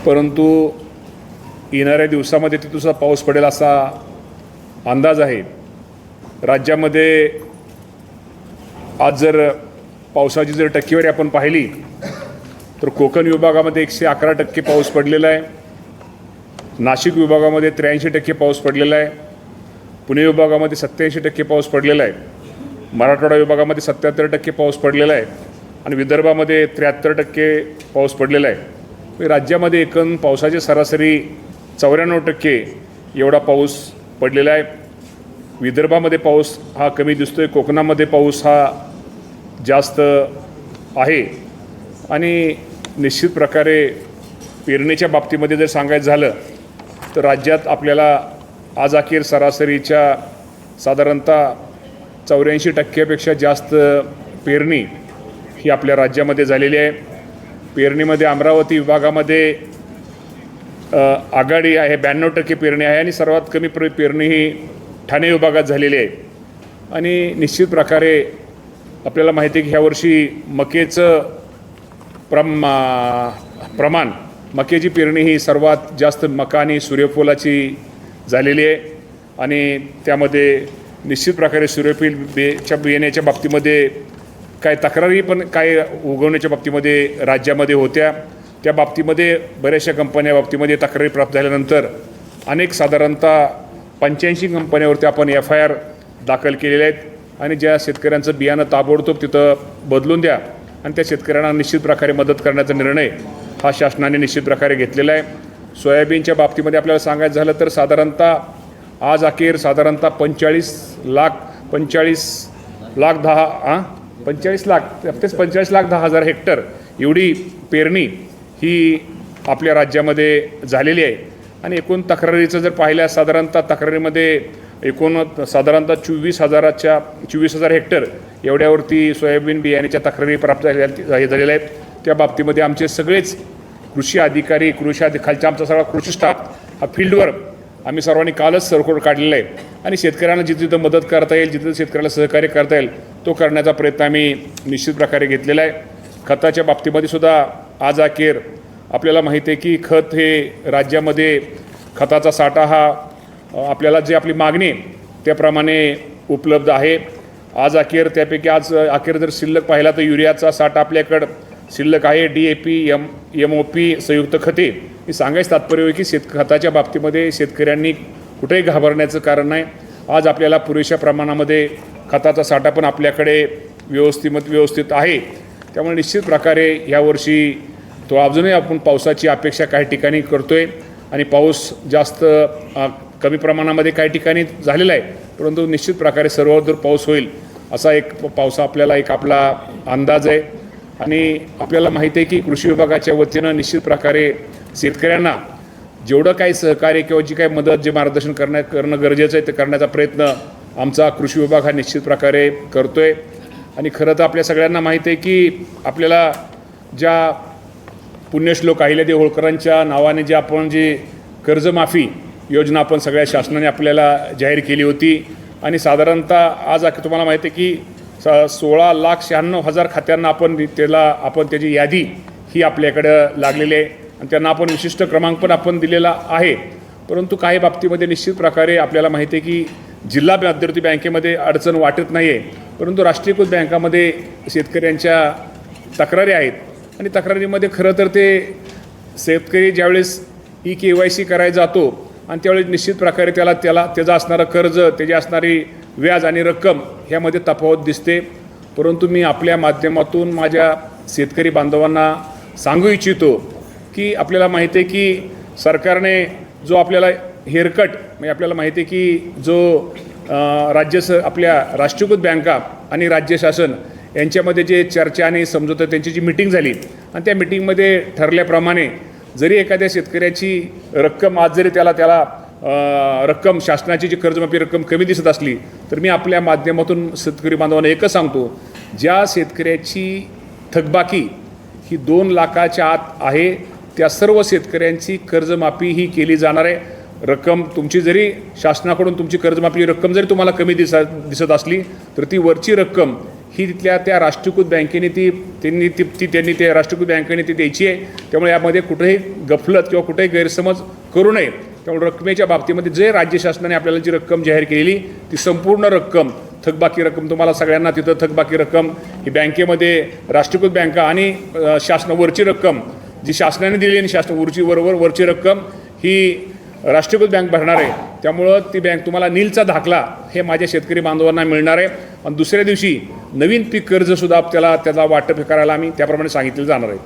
परंतु येणाऱ्या दिवसामध्ये तिथून पाऊस पडेल असा अंदाज आहे। राज्यामध्ये आज जर पावसाची जर टक्केवारी आपण पाहिली तर कोकण विभागामध्ये 111% पाऊस पडलेला आहे, नाशिक विभागामध्ये 83% पाऊस पडलेला आहे, पुणे विभागामध्ये 87% पाऊस पडलेला आहे, मराठवाडा विभागामध्ये 77% पाऊस पडलेला आहे आणि विदर्भामध्ये 73% पाऊस पडलेला आहे। राज्यामध्ये एकूण पावसाची सरासरी 94% एवढा पाऊस पडलेला आहे। विदर्भामध्ये पाऊस हा कमी दिसतोय, कोकणामध्ये पाऊस हा जास्त आहे आणि निश्चित प्रकारे पेरणीच्या बाबतीमध्ये जर सांगायचं झालं तर राज्यात आपल्याला आज अखेर सरासरीच्या साधारणतः 84% जास्त पेरणी ही आपल्या राज्यामध्ये झालेली आहे। पेरणीमध्ये अमरावती विभागामध्ये आघाडी आहे, 92% पेरणी आहे आणि सर्वात कमी पेरणी ही ठाणे विभागात झालेली आहे। आणि निश्चित प्रकारे आपल्याला माहिती आहे की ह्यावर्षी मकेचं प्रमाण मकेची पेरणी ही सर्वात जास्त मका आणि सूर्यफुलाची झालेली आहे आणि त्यामध्ये निश्चित प्रकारे सूर्यफूल बियाण्याच्या बाबतीमध्ये काय तक्रारी पण काय उगवण्याच्या बाबतीमध्ये राज्यामध्ये होत्या। त्या बाबतीमध्ये बऱ्याचशा कंपन्या बाबतीमध्ये तक्रारी प्राप्त झाल्यानंतर अनेक साधारणतः 85 कंपन्यावरती आपण FIR दाखल केलेल्या आहेत आणि ज्या शेतकऱ्यांचं बियाणं ताबडतोब तिथं बदलून द्या आणि त्या शेतकऱ्यांना निश्चित प्रकारे मदत करण्याचा निर्णय हा शासनाने निश्चित प्रकारे घेतलेला आहे। सोयाबीनच्या बाबतीमध्ये आपल्याला सांगायचं झालं तर साधारणतः आज अखेर साधारणतः 45 लाख 10 हजार हेक्टर एवढी पेरणी ही आपल्या राज्यामध्ये झालेली आहे आणि एकूण तक्रारीचं जर पाहिल्या साधारणतः तक्रारीमध्ये एकूण साधारणतः 24,000 हेक्टर एवढ्यावरती सोयाबीन बियाण्याच्या तक्रारी प्राप्त झालेल्या आहेत। त्या बाबतीमध्ये आमचे सगळेच कृषी अधिकारी खालचा आमचा सगळा कृषी स्टाफ हा फील्डवर आम्ही सर्वांनी कालच सर्क्युलर काढलेला आहे आणि शेतकऱ्यांना जिथे मदत करता येईल, जिथे शेतकऱ्याला सहकार्य करता येईल तो करण्याचा प्रयत्न आम्ही निश्चित प्रकारे घेतलेला आहे। खताच्या बाबतीमध्ये सुद्धा आज अखेर आपल्याला माहिती आहे की खत हे राज्यामध्ये खताचा साठा हा आपल्याला जी आपली मागणी त्याप्रमाणे उपलब्ध आहे। आज अखेर त्यापैकी आज अखेर जर शिल्लक पाहिला तर युरियाचा साठा आपल्याकडं शिल्लक आहे। DAP MOP संयुक्त खते हे सांगायचं तात्पर्य की खताच्या बाबतीमध्ये शेतकऱ्यांनी कुठेही घाबरण्याचं कारण नाही। आज आपल्याला पुरेशा प्रमाणामध्ये खताचा साठा पण आपल्याकडे व्यवस्थित आहे। त्यामुळे निश्चित प्रकारे यावर्षी तो अजूनही आपण पावसाची अपेक्षा काही ठिकाणी करतोय आणि पाऊस जास्त कमी प्रमाणामध्ये काही ठिकाणी झालेला आहे, परंतु निश्चित प्रकारे सर्वदूर पाऊस होईल असा एक आपल्याला आपला अंदाज आहे। आणि आपल्याला माहिती आहे की कृषी विभागाच्या वतीनं निश्चित प्रकारे शेतकऱ्यांना जेवढं काही सहकार्य किंवा जी काही मदत जे मार्गदर्शन करणं गरजेचं आहे ते करण्याचा प्रयत्न आमचा कृषी विभाग हा निश्चित प्रकारे करतोय। आणि खरं तर आपल्या सगळ्यांना माहिती आहे की आपल्याला ज्या पुण्यश्लोक अहिल्यादेवी होळकरांच्या नावाने जी कर्जमाफी योजना आपण सगळ्या शासनाने आपल्याला जाहीर केली होती आणि साधारणतः आज तुम्हाला माहिती आहे की 16,96,000 खात्यांना आपण त्याची यादी ही आपल्याकडं लागलेली आहे आणि त्यांना आपण विशिष्ट क्रमांक पण आपण दिलेला आहे। परंतु काही बाबतीमध्ये निश्चित प्रकारे आपल्याला माहिती आहे की जिल्हा मध्यवर्ती बँकेमध्ये अडचण वाटत नाही आहे, परंतु राष्ट्रीयकृत बँकामध्ये शेतकऱ्यांच्या तक्रारी आहेत आणि तक्रारीमध्ये खरं तर ते शेतकरी ज्यावेळेस EKYC करायला जातो आणि त्यावेळेस निश्चित प्रकारे त्याचं असणारं कर्ज, त्याची असणारी व्याज आणि रक्कम ह्यामध्ये तफावत दिसते। परंतु मी आपल्या माध्यमातून माझ्या शेतकरी बांधवांना सांगू इच्छितो की आपल्याला माहिती आहे की सरकारने जो आपल्याला हेअरकट म्हणजे आपल्याला माहिती आहे की जो आपल्या राष्ट्रीयकृत बँका आणि राज्य शासन यांच्यामध्ये जे चर्चा आणि समझोता त्यांची जी मीटिंग झाली आणि त्या मीटिंगमध्ये ठरल्याप्रमाणे जरी एखाद्या शेतकऱ्याची रक्कम आज जरी त्याला रक्कम शासनाची जी कर्जमाफी रक्कम कमी दिसत असली तर मी आपल्या माध्यमातून शेतकरी बांधवांना एकच सांगतो, ज्या शेतकऱ्याची थकबाकी ही 2 लाखाच्या आत आहे त्या सर्व शेतकऱ्यांची कर्जमाफी ही केली जाणार आहे। रक्कम तुमची जरी शासनाकडून तुमची कर्जमाफी रक्कम जरी तुम्हाला कमी दिसत असली तर ती वरची रक्कम ही तिथल्या त्या राष्ट्रीयकृत बँकेने त्यांनी त्या राष्ट्रीयकृत बँकेने ती द्यायची आहे. त्यामुळे यामध्ये कुठेही गफलत किंवा कुठेही गैरसमज करू नये. त्यामुळे रकमेच्या बाबतीमध्ये जे राज्य शासनाने आपल्याला जी रक्कम जाहीर केलेली ती संपूर्ण रक्कम, थकबाकी रक्कम, तुम्हाला सगळ्यांना तिथं थकबाकी रक्कम ही बँकेमध्ये राष्ट्रीयकृत बँका आणि शासनावरची रक्कम जी शासनाने दिलेली आणि शासन वरची रक्कम ही राष्ट्रीयकृत बँक भरणार आहे. त्यामुळं ती बँक तुम्हाला नीलचा दाखला हे माझ्या शेतकरी बांधवांना मिळणार आहे. आणि दुसऱ्या दिवशी नवीन पीक कर्जसुद्धा त्याला वाटप करायला आम्ही त्याप्रमाणे सांगितलं जाणार आहे.